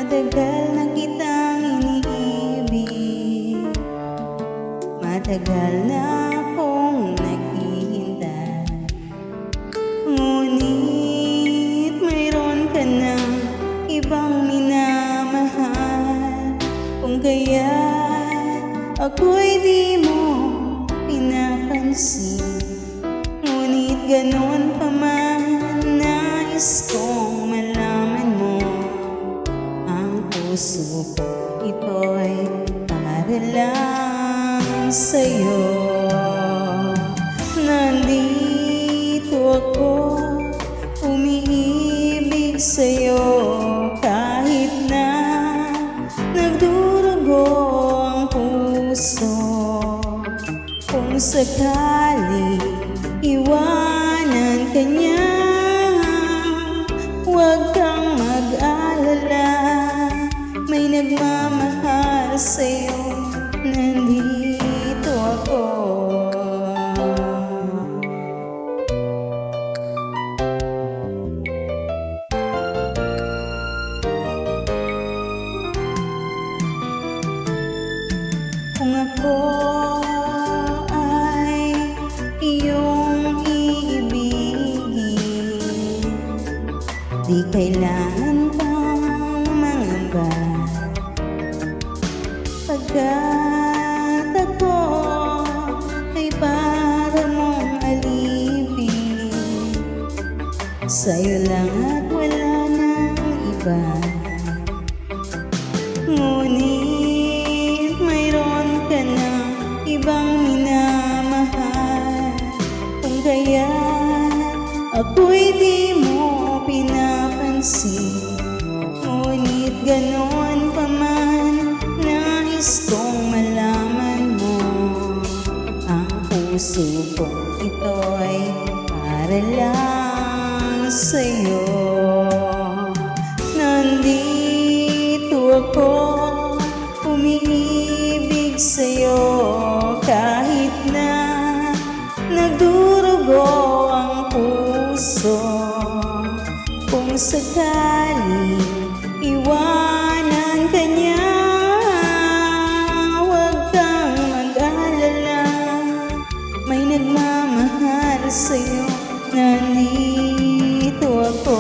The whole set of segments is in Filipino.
Matagal na kitang iniibig, matagal na akong naghihintay. Ngunit mayroon ka ng ibang minamahal, kung kaya ako'y di mo pinapansin. Ngunit ganon pa man, nais kong malaman mo ang puso ko, ito'y para lang sa'yo. Nandito ako, umiibig sa'yo, kahit na nagdurugo ang puso. Kung sakali iwanan ka niya, huwag kang mag-alala, may nagmamahal sa'yo, nandito ako. Kung ako ay iyong iibigin, di kailangan pang mangamba, pagkat ako ay para mong alipin. Sa'yo lang at wala nang iba. Ngunit mayroon ka ng ibang minamahal, kung kaya ako'y di mo pinapansin. Ngunit ganon pa man, nais kong malaman mo ang puso ko, ito'y para lang sa'yo. Nandito ako, umiibig sa'yo, kahit na nagdurugo ang puso. Kung sakali iwanan ka niya, huwag kang mag-alala, may nagmamahal sa'yo, nandito ako.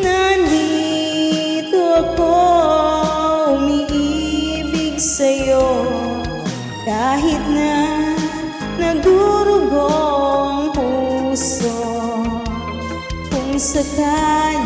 Nandito ako, umiibig sa'yo, kahit na nagdurugo ang puso. Kung sakali